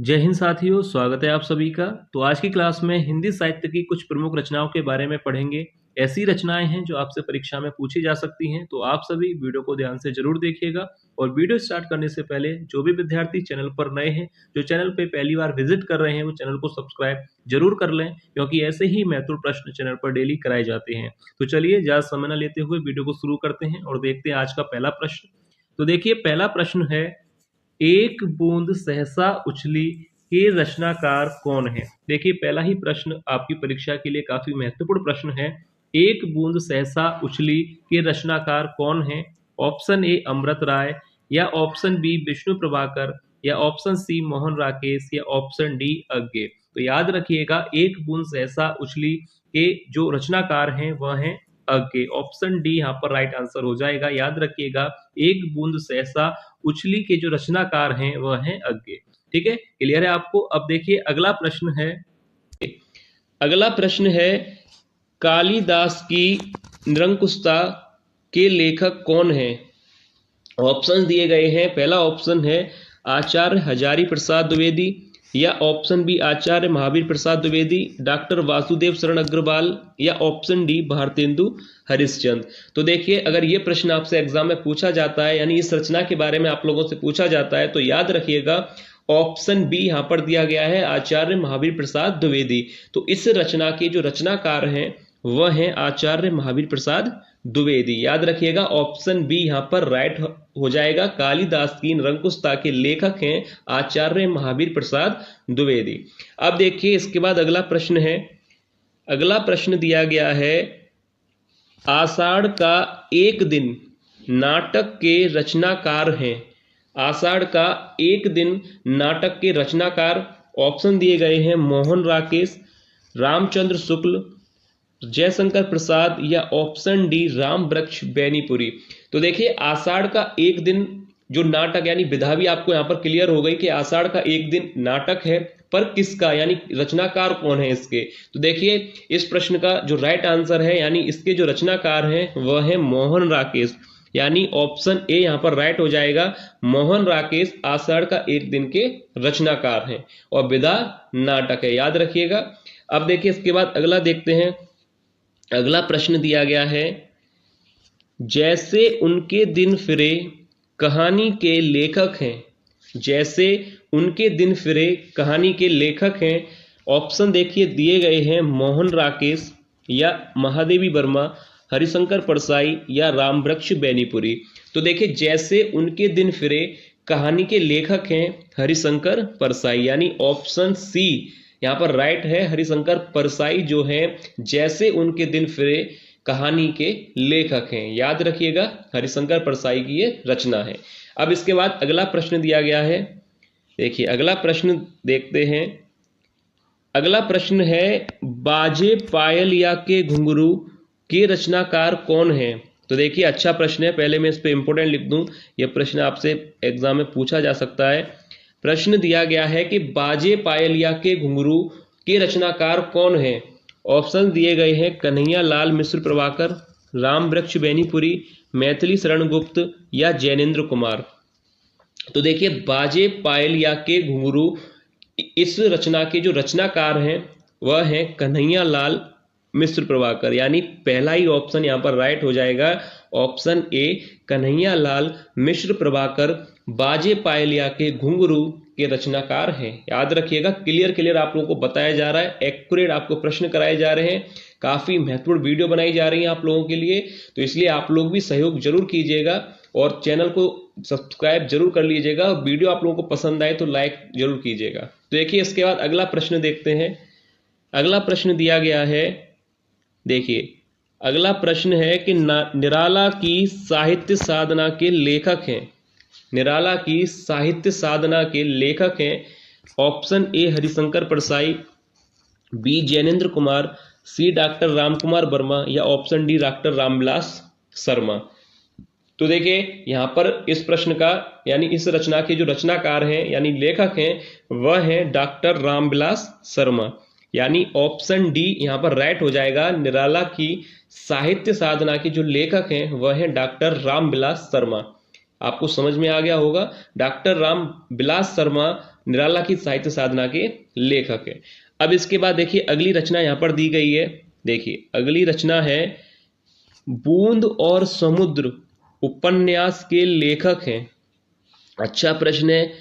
जय हिंद साथियों, स्वागत है आप सभी का। तो आज की क्लास में हिंदी साहित्य की कुछ प्रमुख रचनाओं के बारे में पढ़ेंगे। ऐसी रचनाएं हैं जो आपसे परीक्षा में पूछी जा सकती हैं, तो आप सभी वीडियो को ध्यान से जरूर देखिएगा। और वीडियो स्टार्ट करने से पहले जो भी विद्यार्थी चैनल पर नए हैं, जो चैनल पे पहली बार विजिट कर रहे हैं, वो चैनल को सब्सक्राइब जरूर कर लें, क्योंकि ऐसे ही महत्वपूर्ण प्रश्न चैनल पर डेली कराए जाते हैं। तो चलिए ज्यादा समय न लेते हुए वीडियो को शुरू करते हैं और देखते हैं आज का पहला प्रश्न। तो देखिए, पहला प्रश्न है, एक बूंद सहसा उछली के रचनाकार कौन है। देखिए, पहला ही प्रश्न आपकी परीक्षा के लिए काफी महत्वपूर्ण प्रश्न है। एक बूंद सहसा उछली के रचनाकार कौन है। ऑप्शन ए अमृत राय, या ऑप्शन बी विष्णु प्रभाकर, या ऑप्शन सी मोहन राकेश, या ऑप्शन डी अज्ञे। तो याद रखिएगा, एक बूंद सहसा उछली के जो रचनाकार हैं वह हैं अज्ञे। ऑप्शन डी यहाँ पर राइट आंसर हो जाएगा। याद रखिएगा, एक बूंद सहसा उछली के जो रचनाकार हैं वह हैं अज्ञे। ठीक है, क्लियर है आपको। अब देखिए, अगला प्रश्न है कालिदास की निरंकुशता के लेखक कौन है। ऑप्शन दिए गए हैं। पहला ऑप्शन है आचार्य हजारी प्रसाद द्विवेदी, या ऑप्शन बी आचार्य महावीर प्रसाद द्विवेदी, डॉक्टर वासुदेव शरण अग्रवाल, या ऑप्शन डी भारतेंदु हरिश्चंद्र। तो देखिए, अगर ये प्रश्न आपसे एग्जाम में पूछा जाता है, यानी इस रचना के बारे में आप लोगों से पूछा जाता है, तो याद रखिएगा ऑप्शन बी यहां पर दिया गया है, आचार्य महावीर प्रसाद द्विवेदी। तो इस रचना के जो रचनाकार हैं वह हैं आचार्य महावीर प्रसाद द्विवेदी। याद रखिएगा, ऑप्शन बी यहां पर राइट हो जाएगा। कालिदास की निरंकुशता के लेखक हैं आचार्य महावीर प्रसाद द्विवेदी। अब देखिए, इसके बाद अगला प्रश्न है। अगला प्रश्न दिया गया है, आषाढ़ का एक दिन नाटक के रचनाकार हैं। आषाढ़ का एक दिन नाटक के रचनाकार ऑप्शन दिए गए हैं मोहन राकेश, रामचंद्र शुक्ल, जयशंकर प्रसाद, या ऑप्शन डी राम वृक्ष बेनीपुरी। तो देखिए, आषाढ़ का एक दिन जो नाटक, यानी विधा भी आपको यहाँ पर क्लियर हो गई कि आषाढ़ का एक दिन नाटक है, पर किसका, यानी रचनाकार कौन है इसके। तो देखिए, इस प्रश्न का जो राइट आंसर है, यानी इसके जो रचनाकार हैं वह है मोहन राकेश, यानी ऑप्शन ए यहां पर राइट हो जाएगा। मोहन राकेश आषाढ़ का एक दिन के रचनाकार हैं और विधा नाटक है। याद रखिएगा। अब देखिए, इसके बाद अगला देखते हैं। अगला प्रश्न दिया गया है, जैसे उनके दिन फिरे कहानी के लेखक हैं। जैसे उनके दिन फिरे कहानी के लेखक हैं। ऑप्शन देखिए दिए गए हैं मोहन राकेश, या महादेवी वर्मा, हरिशंकर परसाई, या रामवृक्ष बेनीपुरी। तो देखिए, जैसे उनके दिन फिरे कहानी के लेखक हैं हरिशंकर परसाई, यानी ऑप्शन सी यहाँ पर राइट है। हरिशंकर परसाई जो हैं जैसे उनके दिन फिरे कहानी के लेखक हैं। याद रखिएगा, हरिशंकर परसाई की ये रचना है। अब इसके बाद अगला प्रश्न दिया गया है। देखिए, अगला प्रश्न देखते हैं। अगला प्रश्न है, बाजे पायल या के घुंघरू के रचनाकार कौन है। तो देखिए, अच्छा प्रश्न है। पहले मैं इस पे इंपोर्टेंट लिख दूं, यह प्रश्न आपसे एग्जाम में पूछा जा सकता है। प्रश्न दिया गया है कि बाजे पायलिया के घुंघरू के रचनाकार कौन है। ऑप्शन दिए गए हैं कन्हैया लाल मिश्र प्रभाकर, राम वृक्ष बेनीपुरी, मैथिली शरण गुप्त, या जैनेन्द्र कुमार। तो देखिए, बाजे पायलिया के घुंघरू इस रचना के जो रचनाकार हैं वह हैं कन्हैया लाल मिश्र प्रभाकर, यानी पहला ही ऑप्शन यहां पर राइट हो जाएगा। ऑप्शन ए कन्हैया लाल मिश्र प्रभाकर बाजे पायलिया के घुंघरू के रचनाकार हैं। याद रखिएगा, क्लियर आप लोगों को बताया जा रहा है, एक्यूरेट आपको प्रश्न कराए जा रहे हैं, काफी महत्वपूर्ण वीडियो बनाई जा रही है आप लोगों के लिए। तो इसलिए आप लोग भी सहयोग जरूर कीजिएगा और चैनल को सब्सक्राइब जरूर कर लीजिएगा। वीडियो आप लोगों को पसंद आए तो लाइक जरूर कीजिएगा। तो देखिए, इसके बाद अगला प्रश्न देखते हैं। अगला प्रश्न दिया गया है। देखिए, अगला प्रश्न है कि निराला की साहित्य साधना के लेखक हैं। निराला की साहित्य साधना के लेखक हैं। Option A Harishankar Parsai, B Jainendra Kumar, C doctor Ramkumar Verma, या option D doctor Ramvilas Sharma. तो देखिए, यहां पर इस प्रश्न का, यानी इस रचना के जो रचनाकार हैं यानी लेखक हैं वह हैं डॉक्टर रामविलास शर्मा, यानी ऑप्शन डी यहां पर राइट हो जाएगा। निराला की साहित्य साधना के जो लेखक हैं वह हैं डॉक्टर रामविलास शर्मा। आपको समझ में आ गया होगा। डॉक्टर राम बिलास शर्मा निराला की साहित्य साधना के लेखक है। अब इसके बाद देखिए अगली रचना यहां पर दी गई है। देखिए अगली रचना है बूंद और समुद्र उपन्यास के लेखक हैं। अच्छा प्रश्न है,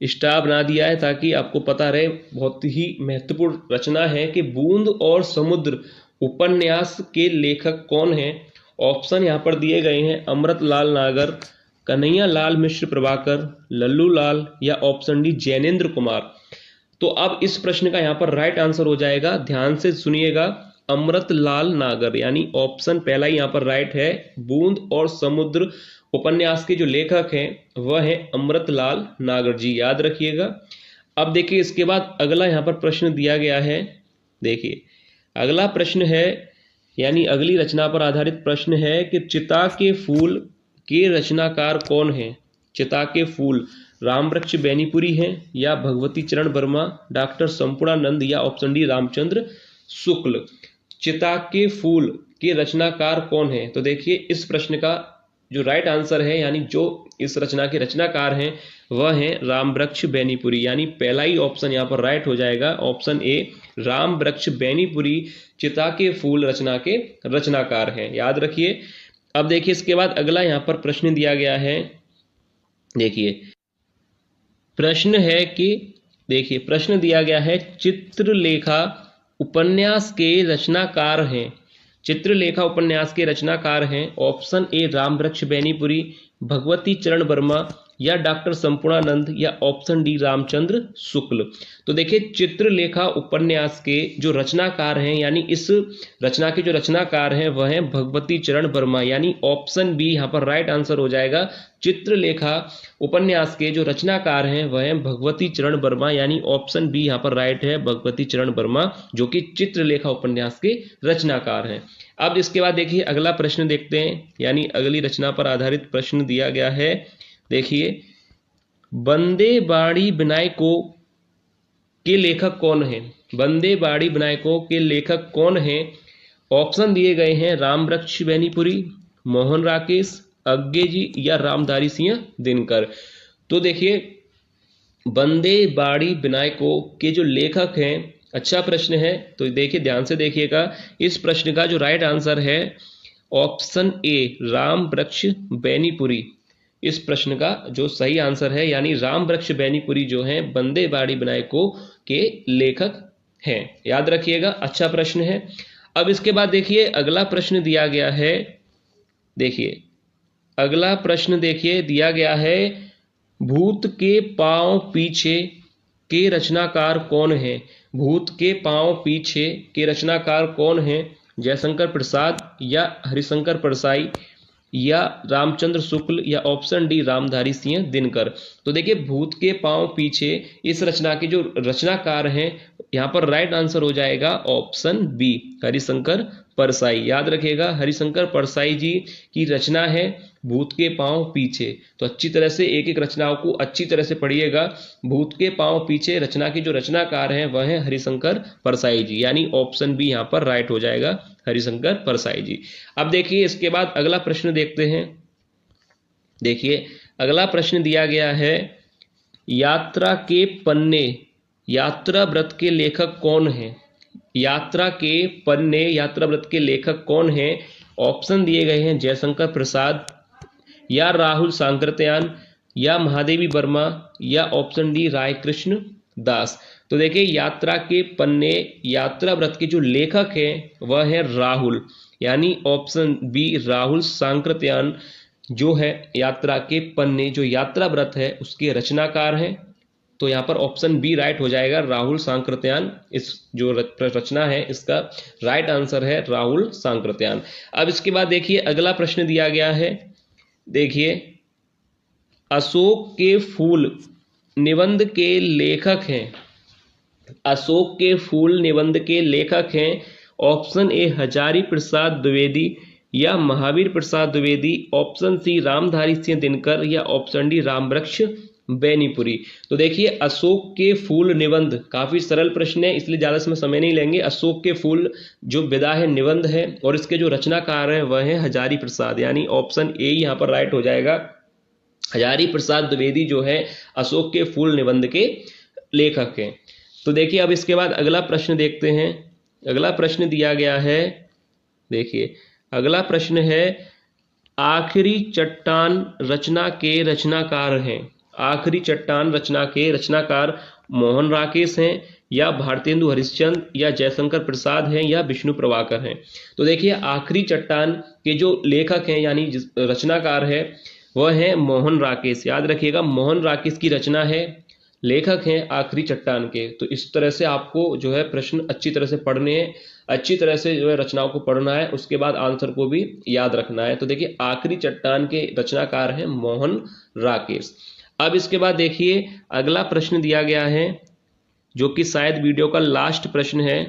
स्टार बना दिया है ताकि आपको पता रहे। बहुत ही महत्वपूर्ण रचना है कि बूंद और समुद्र उपन्यास के लेखक कौन हैं। ऑप्शन यहाँ पर दिए गए हैं, अमृतलाल नागर, कन्हैया लाल मिश्र प्रभाकर, लल्लू लाल या ऑप्शन डी जैनेन्द्र कुमार। तो अब इस प्रश्न का यहाँ पर राइट आंसर हो जाएगा, ध्यान से सुनिएगा, अमृतलाल नागर, यानी ऑप्शन पहला ही यहाँ पर राइट है। बूंद और समुद्र उपन्यास के जो लेखक हैं वह है अमृतलाल नागर जी, याद रखिएगा। अब देखिए इसके बाद अगला यहाँ पर प्रश्न दिया गया है। देखिए अगला प्रश्न है, यानी अगली रचना पर आधारित प्रश्न है कि चिता के फूल के रचनाकार कौन है। चिता के फूल रामवृक्ष बेनीपुरी हैं या भगवती चरण वर्मा, डॉक्टर संपूर्णानंद या ऑप्शन डी रामचंद्र शुक्ल। चिता के फूल के रचनाकार कौन है। तो देखिए इस प्रश्न का जो राइट आंसर है, यानी जो इस रचना के रचनाकार हैं वह हैं रामवृक्ष बेनीपुरी, यानी पहला ही ऑप्शन यहाँ पर राइट हो जाएगा, ऑप्शन ए रामवृक्ष बेनीपुरी चिता के फूल रचना के रचनाकार हैं, याद रखिए। अब देखिए इसके बाद अगला यहाँ पर प्रश्न दिया गया है। देखिए प्रश्न है कि, देखिए प्रश्न दिया गया है चित्रलेखा उपन्यास के रचनाकार हैं। चित्रलेखा उपन्यास के रचनाकार हैं ऑप्शन ए रामवृक्ष बेनीपुरी, भगवती चरण वर्मा या डॉक्टर संपूर्णानंद या ऑप्शन डी रामचंद्र शुक्ल। तो देखिए चित्रलेखा उपन्यास के जो रचनाकार हैं, यानी इस रचना के जो रचनाकार हैं वह हैं भगवती चरण वर्मा, यानी ऑप्शन बी यहाँ पर राइट आंसर हो जाएगा। चित्रलेखा उपन्यास के जो रचनाकार हैं वह हैं भगवती चरण वर्मा, यानी ऑप्शन बी यहाँ पर राइट है, भगवती चरण वर्मा जो कि चित्रलेखा उपन्यास के रचनाकार हैं। अब इसके बाद देखिए अगला प्रश्न देखते हैं, यानी अगली रचना पर आधारित प्रश्न दिया गया है। देखिए बंदे बाड़ी विनायकों के लेखक कौन हैं। बंदे बाड़ी विनायकों के लेखक कौन हैं। ऑप्शन दिए गए हैं रामवृक्ष बेनीपुरी, मोहन राकेश, अज्ञे जी या रामधारी सिंह दिनकर। तो देखिए बंदे बाड़ी विनायकों के जो लेखक हैं, अच्छा प्रश्न है, तो देखिए ध्यान से देखिएगा। इस प्रश्न का जो राइट आंसर है ऑप्शन ए रामवृक्ष बेनीपुरी, इस प्रश्न का जो सही आंसर है, यानी रामवृक्ष बेनीपुरी जो हैं बंदे बाड़ी विनायकों के लेखक हैं, याद रखिएगा। अच्छा प्रश्न है। अब इसके बाद देखिए अगला प्रश्न दिया गया है। देखिए अगला प्रश्न देखिए दिया गया है, भूत के पांव पीछे के रचनाकार कौन है। भूत के पांव पीछे के रचनाकार कौन है। जयशंकर प्रसाद या हरिशंकर परसाई या रामचंद्र शुक्ल या ऑप्शन डी रामधारी सिंह दिनकर। तो देखिए भूत के पांव पीछे इस रचना के जो रचनाकार हैं, यहाँ पर राइट आंसर हो जाएगा ऑप्शन बी हरिशंकर परसाई, याद रखिएगा। हरिशंकर परसाई जी की रचना है भूत के पांव पीछे। तो अच्छी तरह से एक एक रचनाओं को अच्छी तरह से पढ़िएगा। भूत के पांव पीछे रचना के जो रचनाकार हैं वह हैं हरिशंकर परसाई जी, यानी ऑप्शन बी यहाँ पर राइट हो जाएगा, हरिशंकर परसाई जी। अब देखिए इसके बाद अगला प्रश्न देखते हैं। देखिए अगला प्रश्न दिया गया है, यात्रा के पन्ने यात्रा व्रत के लेखक कौन हैं। यात्रा के पन्ने यात्रा व्रत के लेखक कौन हैं। ऑप्शन दिए गए हैं जयशंकर प्रसाद या राहुल सांकृत्यायन या महादेवी वर्मा या ऑप्शन डी राय कृष्ण दास। तो देखिए यात्रा के पन्ने यात्रा व्रत के जो लेखक हैं वह है राहुल, यानी ऑप्शन बी राहुल सांकृत्यायन जो है यात्रा के पन्ने जो यात्रा व्रत है उसके रचनाकार हैं। तो यहाँ पर ऑप्शन बी राइट हो जाएगा, राहुल सांकृत्यायन इस जो रचना है इसका राइट आंसर है राहुल सांकृत्यायन। अब इसके बाद देखिए अगला प्रश्न दिया गया है। देखिए अशोक के फूल निबंध के लेखक हैं। अशोक के फूल निबंध के लेखक हैं ऑप्शन ए हजारी प्रसाद द्विवेदी या महावीर प्रसाद द्विवेदी, ऑप्शन सी रामधारी सिंह दिनकर या ऑप्शन डी रामवृक्ष बेनीपुरी। तो देखिए अशोक के फूल निबंध काफी सरल प्रश्न है, इसलिए ज्यादा इसमें समय नहीं लेंगे। अशोक के फूल जो विदा है निबंध है और इसके जो रचनाकार है वह है हजारी प्रसाद, यानी ऑप्शन ए यहाँ पर राइट हो जाएगा, हजारी प्रसाद द्विवेदी जो है अशोक के फूल निबंध के लेखक हैं। तो देखिए अब इसके बाद अगला प्रश्न देखते हैं। अगला प्रश्न दिया गया है, देखिए अगला प्रश्न है, आखिरी चट्टान रचना के रचनाकार हैं। आखिरी चट्टान रचना के रचनाकार मोहन राकेश हैं या भारतेंदु हरिश्चंद्र या जयशंकर प्रसाद हैं या विष्णु प्रभाकर हैं। तो देखिए आखिरी चट्टान के जो लेखक हैं यानी रचनाकार है वह है मोहन राकेश। याद रखिएगा मोहन राकेश की रचना है, लेखक हैं आखिरी चट्टान के। तो इस तरह से आपको जो है प्रश्न अच्छी तरह से पढ़ने हैं, अच्छी तरह से जो है रचनाओं को पढ़ना है, उसके बाद आंसर को भी याद रखना है। तो देखिए आखिरी चट्टान के रचनाकार हैं मोहन राकेश। अब इसके बाद देखिए अगला प्रश्न दिया गया है जो कि शायद वीडियो का लास्ट प्रश्न है।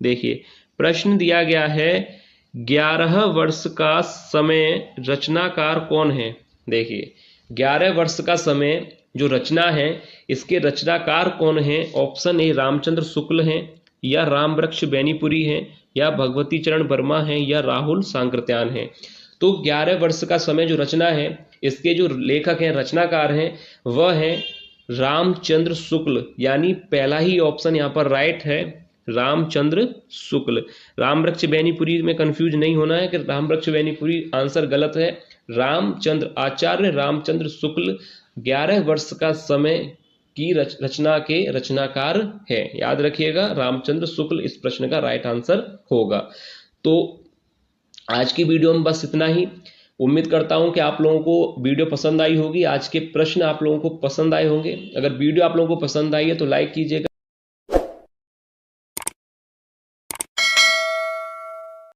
देखिए प्रश्न दिया गया है, 11 वर्ष का समय रचनाकार कौन है। देखिए 11 वर्ष का समय जो रचना है इसके रचनाकार कौन है। ऑप्शन ए रामचंद्र शुक्ल हैं या रामवृक्ष बेनीपुरी हैं या भगवती चरण वर्मा हैं या राहुल सांकृत्यान हैं। तो 11 वर्ष का समय जो रचना है इसके जो लेखक हैं रचनाकार हैं वह है रामचंद्र शुक्ल, यानी पहला ही ऑप्शन यहाँ पर राइट है, रामचंद्र शुक्ल। रामवृक्ष बेनीपुरी में कंफ्यूज नहीं होना है कि रामवृक्ष बेनीपुरी आंसर गलत है। रामचंद्र आचार्य रामचंद्र शुक्ल 11 वर्ष का समय की रचना के रचनाकार है। याद रखिएगा रामचंद्र शुक्ल इस प्रश्न का राइट आंसर होगा। तो आज की वीडियो में बस इतना ही। उम्मीद करता हूं कि आप लोगों को वीडियो पसंद आई होगी, आज के प्रश्न आप लोगों को पसंद आए होंगे। अगर वीडियो आप लोगों को पसंद आई है तो लाइक कीजिएगा।